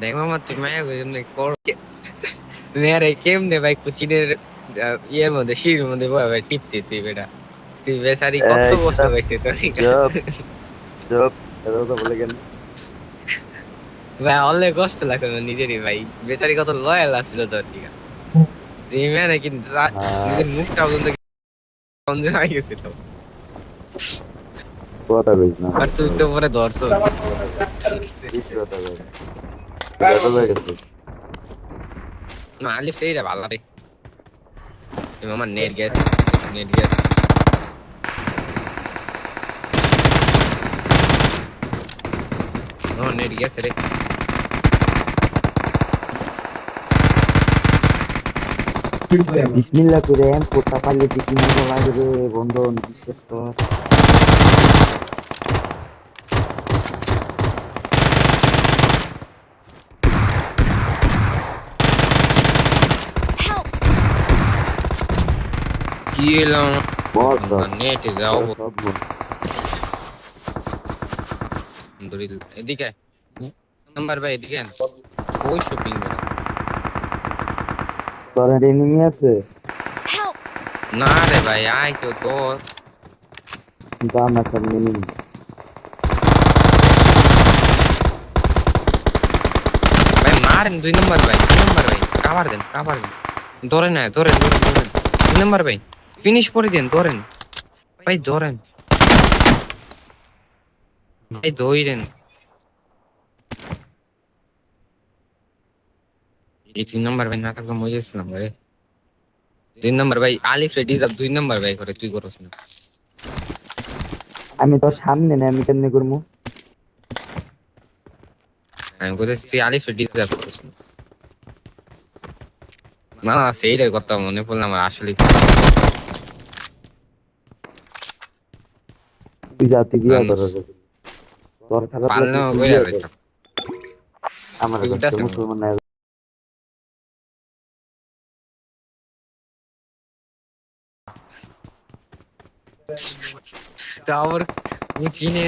দেখ মামা তুই মায়া এমনি কর তুমি আরে কেমনে ভাই কুচিনের ইয়ের মধ্যে সিঁড়ির মধ্যে ভাই টিপতে তুই বেটা তুই বেচারি কত এই কষ্ট সেটা পাইছে তোর জব জব এত কথা বলে কেন? ভাই অনেক কষ্ট লাগতো আমার নিজেরই ভাই বেচারি কত লয়াল আসছিল তোর দিকে যে মেয়ে কিন্তু আর নিজের মুখটা পর্যন্ত সন্দেহ হয়ে গেছিল কথা কইস না আর তুই তো পরে ধরছস বেশি কথা কইস বেশি কথা কইস ব্যাটল হয়ে গেছে। না আলিফ সেইটা ভালো রে মামা নেট গেছে নেট গেছে ও নেট গেছে রে বিসমিল্লাহ করে পোতা পারলে যে কি মজা লাগে রে বন্ধু, বিশ্বাস কর। Help! কি এলাম বস সব নেটে যাও সব বস। এদিকে নাম্বার ভাই এদিকে আন। ওই শপিং তোর এনিমি আছে? Help! না রে ভাই আয় তো তোর কিন্তু আমার সামনে এনিমি। ভাই মারেন 2 নম্বর ভাই 2 নম্বর ভাই কাভার দেন ধরেন না ধরেন 2 নম্বর ভাই ফিনিশ করে দেন ধরেন ভাই ধরেন ভাই ধইরেন এই 3 নম্বর ভাই না থাকলে মরে গেছিলাম রে 2 নম্বর ভাই আলিফ রেডি যাব 2 নম্বর ভাই করে তুই করছ না আমি তোর সামনে না, আমি কেমনে করবো? আমি বলতেছি তুই আলিফ রেডি যাব করছ না না সেইটার কথা মনে পড়লো আমার আসলে তুই যা, তুই বিয়া কর মানুষ ওরে। তোর খারাপ পারলে লাগলে তুই কইরা বিয়া কর। যাইতাম আমার তুই কাছে উঠতেছেন মুসলমান না। তা আবার চিনে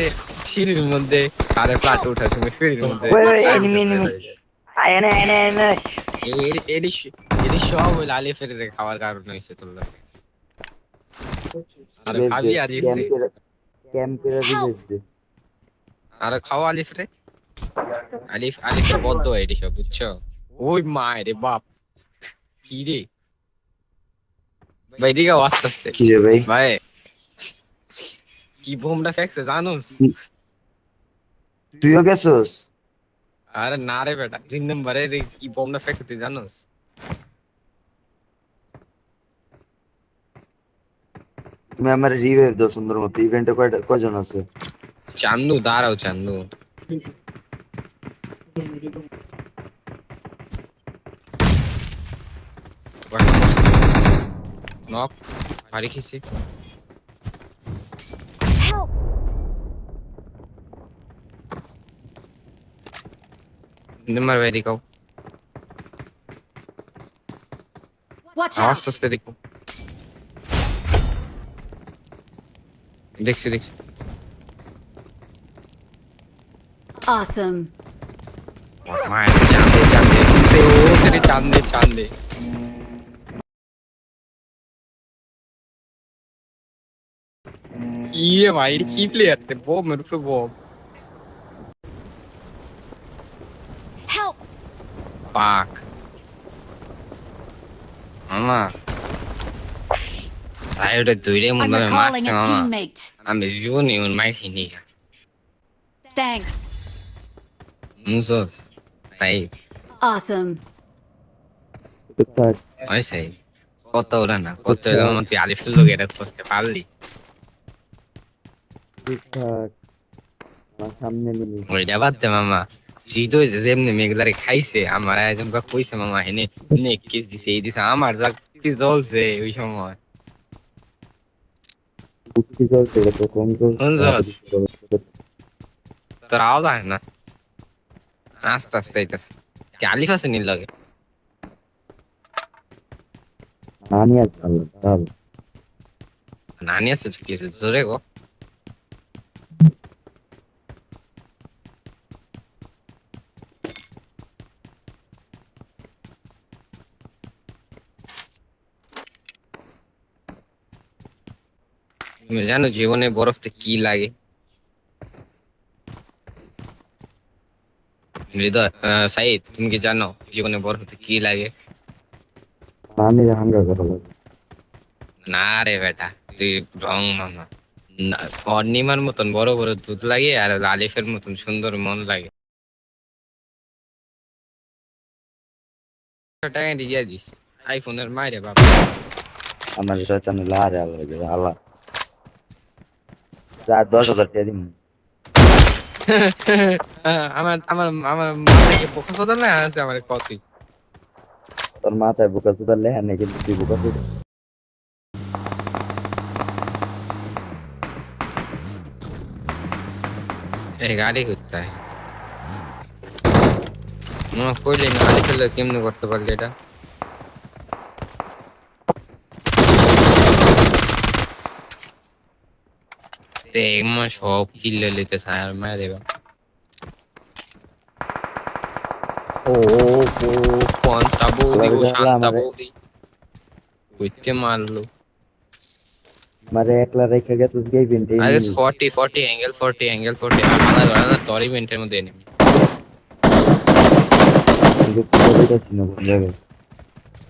সিঁড়ির মধ্যে কারে প্লাট Help! ওঠার সময় সিঁড়ির মধ্যে ওই ওই Watch out! এনিমি এনিমি, আয় এনে এনে এনে। এডি এডি সব হইলো আলিফের খাওয়ার কারণে হয়েছে তোর লাগে। আর রিভাইভ দে, খাবি আলিফ রে ক্যাম্পের Help! রিভাইভ দে। আর খাও আলিফ রে আলিফের বদ্ধ এডি সব বুঝছো ওই মায় রে বাপ কি রে ভাই দিকে আস্তে আস্তে কি রে ভাই? ভাই কি বোমটা ফেকছে জানোস তুইও গেছস? আরে না রে বেটা 3 নম্বরে কি বোমটা ফেকছে তুই জানোস তুমি আমার রিভাইভ দাও সুন্দর মতো। ইভেন্টে কয়জন আছে? চান্দু দাঁড়াও চান্দু নক বাড়ি খেয়েছি Help! 3 নম্বর ভাই দিকাও Watch আস্তে out! আস্তে দেখো দেখছি Awesome! মায়ের চান্দে ও তেরে চান্দে কি রে ভাই কি প্লেয়ার তে বম এর উপরে বম Help! পাক মামা সাইডে দুইরে I'm মনে হয় recalling মারছে a মামা teammate. আমি জীবনে ওর মাইখিনি Thanks. মুসোস সাই Awesome. টুকটাক ওই সাই কত ওরা না কত এলো টুকটাক মামা তুই আলিফুল লোক এটা করতে পারলি টুকটাক। আমার সামনে এনিমি। ওইটা বাদ দে মামা শীত হয়েছে যেমনি মেঘলারে খাইছে আমার একজন কইছে মামা হেনে নে কিস দিছে এই দিছে আমার যা কি জ্বলছে ওই সময় বুঝতে চলছে, এটা তো কম চলছে। বুঝছস তোর আওয়াজ হয় না আস্তে আস্তে আইতাছে কি আলিফ আছে নীল লাগে আমি আর চাল চাল। নানি আছে কি আছে জোরে গো তুমি জানো জীবনে বরফতে কি লাগে? হৃদয়, সাইদ, তুমি কি জানো জীবনে বরফতে কি লাগে? আমি হাঙ্গা করা লাগে। না রে বেটা, তুই রং মামা। না, অর্ণিমার মতন বড় বড় দুধ লাগে আর আলিফের মতন সুন্দর মন লাগে। টাকা দিয়ে দিস আইফোনের মাইরে বাবা। আমার শয়তানে লারে আল্লাহ আল্লাহ 10,000 টাকা দিন। আমার আমার আমার মাথায় বোকা কথা না আছে আমার কতই। তোর মাথায় বোকা চোদার লেহা নেই কিন্তু তুই বোকা চোদা। এই গাড়ি করতে হয় কইলে না, গাড়ি খেলে কেমনে করতে পারলি এটা? সব কিল্লে নিতে চায় আর মায়া দেবা। ও কোনটা বৌদি ও শান্তা বৌদি কইতে মারলো। মারে একলা রেখে গেছে গেই বিনতে আগে 40 40 অ্যাঙ্গেল 40 অ্যাঙ্গেল 40 আমার মাথা ধরে মিনিটের মধ্যে এনিমি। কিন্তু কি বলতেছি না কোন জায়গায়।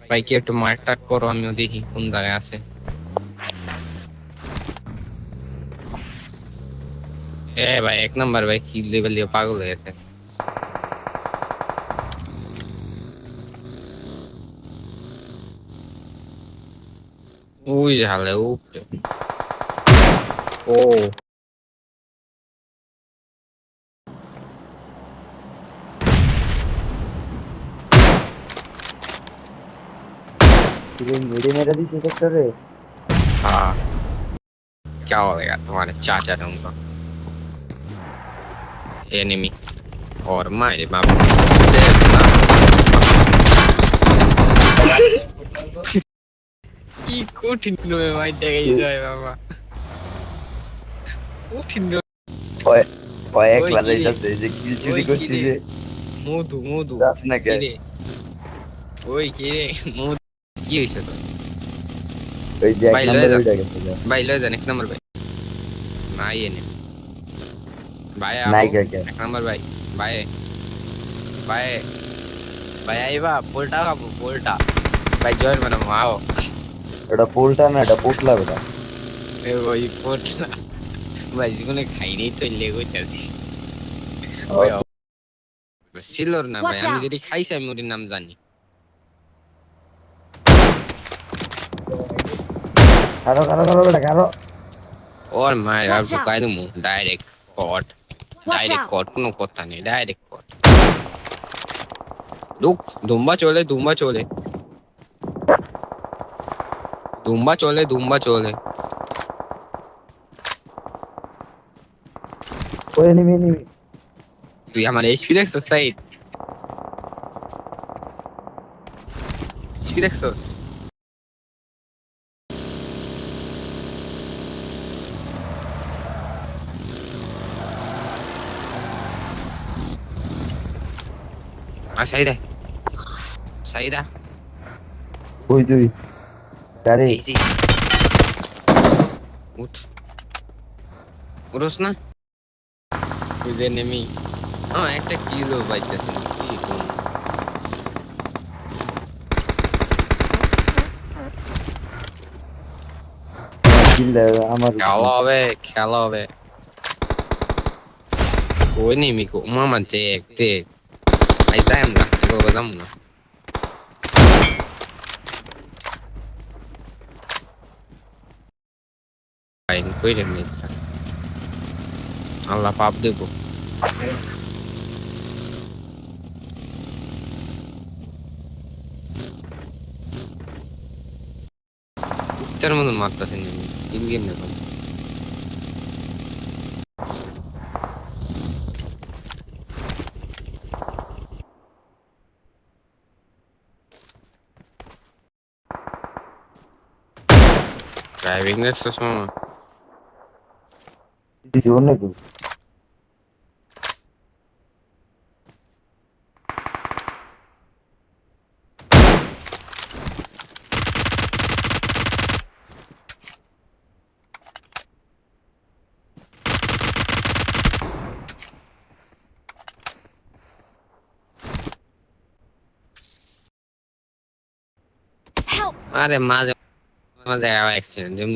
ভাই কি একটু মার্কটাক করো, আমিও দেখি কোন জায়গায় আছে। এ ভাই এক নাম্বার ভাই কি লেভেল দিয়ে পাগল হয়ে গেছে। ওই ঝালে উপরে। ও তুই মেরে মেরে দিছিস সেক্টরে। हाँ क्या हो गया तुम्हारे चाचा उनका एनिमी और मारे बाप কি কঠিন রে ভাই দেখাই যায় বাবা, কঠিন রে। ওই ওই ওই একলা কি রে? যাইতাছে যে কিল চুরি ওই কি করছিস রে? যে মধু মধু যাস না কি কে? রে? ওই কি রে মধু কি হইছে তো? ওই যে এক ভাই লয়ে নাম্বার যা, ওইটা গেছে যা। ভাই লয়ে যান এক নাম্বার ভাই। নাই এনে ভাই নাই আও কে কে এক নাম্বার ভাই। ভাই ভাই ভাই আইবা পোলটা খাবো পোলটা। ভাই জয়েন বানাবো আও। এটা পোলটা না এটা পোটলা বেটা। এ ওই পোলটা ভাই জীবনে খাইনি তো লেগোইতাছি। ভাই সিলর না ভাই, Watch আমি out! যদি খাইছি আমি ওর নাম জানি। কারো কারো কারো বেটা কারো। ওর মায়ের আর Watch out! ঢুকাই দেবো ডাইরেক্ট কট। Watch direct out! কট, কোনো কথা নেই, ডাইরেক্ট কট। লুক দুম্বা চলে দুম্বা চলে দুম্বা চলে দুম্বা চলে। ওই এনিমি এনিমি। তুই আমার এইচপি দেখছস সাইড? এইচপি দেখছস? আর সাইদা সাইদা ওই তুই আরে এই যে উঠ উঠোস না ওই যে নেমি। একটা কিলো পাইতেছে কি কোন কিল আমার খেলা হবে খেলা হবে। ওই নেমি কো মামা দেখ দেখ আই যাই আমরা এগো যাম না। আইন কইরেন নি আল্লাহ পাপ দেবো। কুত্তার মতন মারতেছে নেমি তিন গেম না। ড্রাইভিং দেখছস মামা? জীবন নাকি আরে মাঝে মাঝে অ্যাক্সিডেন্ট যেমন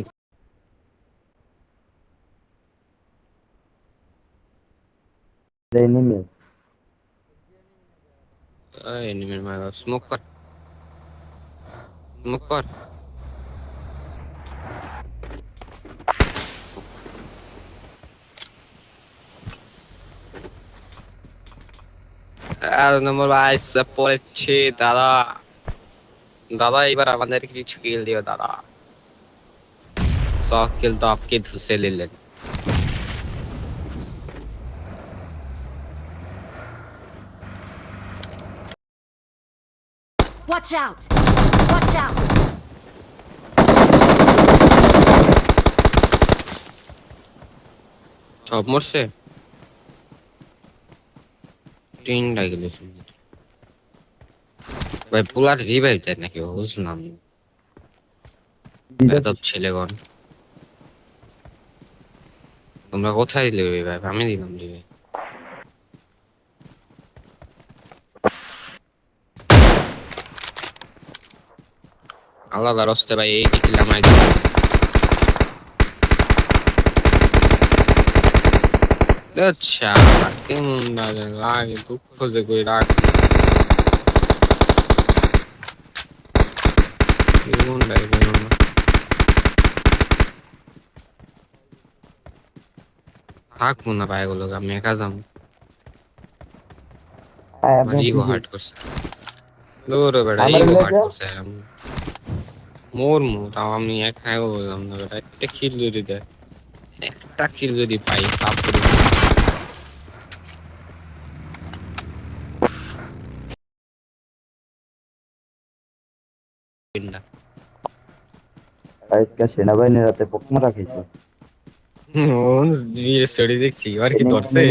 এনিমি এনিমির মারা স্মোক কর স্মোক কর আর নম্বর 22 পড়েছে দাদা দাদা এবার আমাদের কিছু কিল দিও দাদা সব কিল তো আপকে ধুসে নিলেন Watch out! Watch out! সব মরছে তিন লাগল ভাই পুলার রিভাইভ দেয় নাকি বুঝলাম না। এত ছেলেগণ তোমরা কোথায় দিলে রিভাইভ আমি দিলাম রিভাইভ আলাদা রস্তে ভাই এই কিল আমায় দিলাম আচ্ছা কেমন লাগে দুঃখ যে করে রাখ কেমন লাগে থাকবো না ভাই এগুলো আমি একা যাবো আমার ইগো হার্ট করছে লোরে বেটা ইগো হার্ট করছে মোর তাও আমি একা বললাম না বেটা একটা কিল যদি দেয় একটা কিল যদি পাই তারপরে আজকে সেনাবাহিনীর রাতে পোকমা রাখিছে স্টোরি দেখছি আর কি ধরছে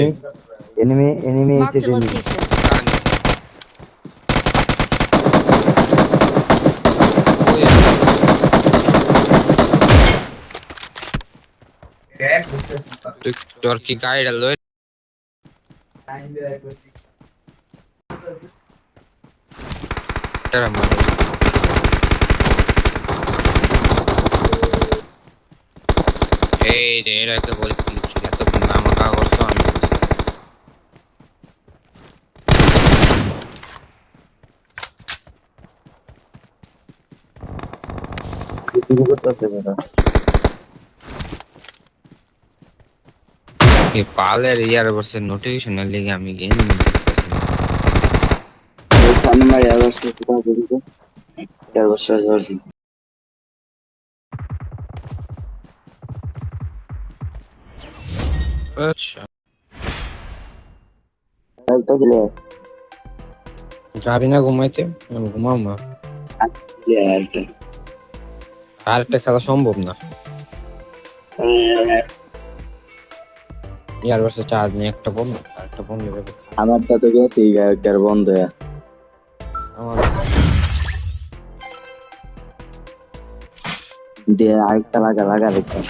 এনিমি এনিমি Marked a এসে location. তোর কি গাইড আলো এই রে এটাকে বলছি এত আমাকে করছো আমি শুরু করতেছে বেটা এই পালের ইয়ার বসে নোটিফিকেশনের লিগে আমি গেম এই সামনে মারি আবার সে কোথাও বলিছে এর বছর জর্জি আচ্ছা তাইতো গেলে যাবি না ঘুমাইতে আমি ঘুমাও না আরেকটা আরেকটা খেলা সম্ভব না ইয়ার বসে চার্জ নেই একটা বন্ধ আরেকটা বন্ধ দেবে আমারটা তো গেছে গায়কের বন্ধ আমার দিয়ে আরেকটা লাগা দেখো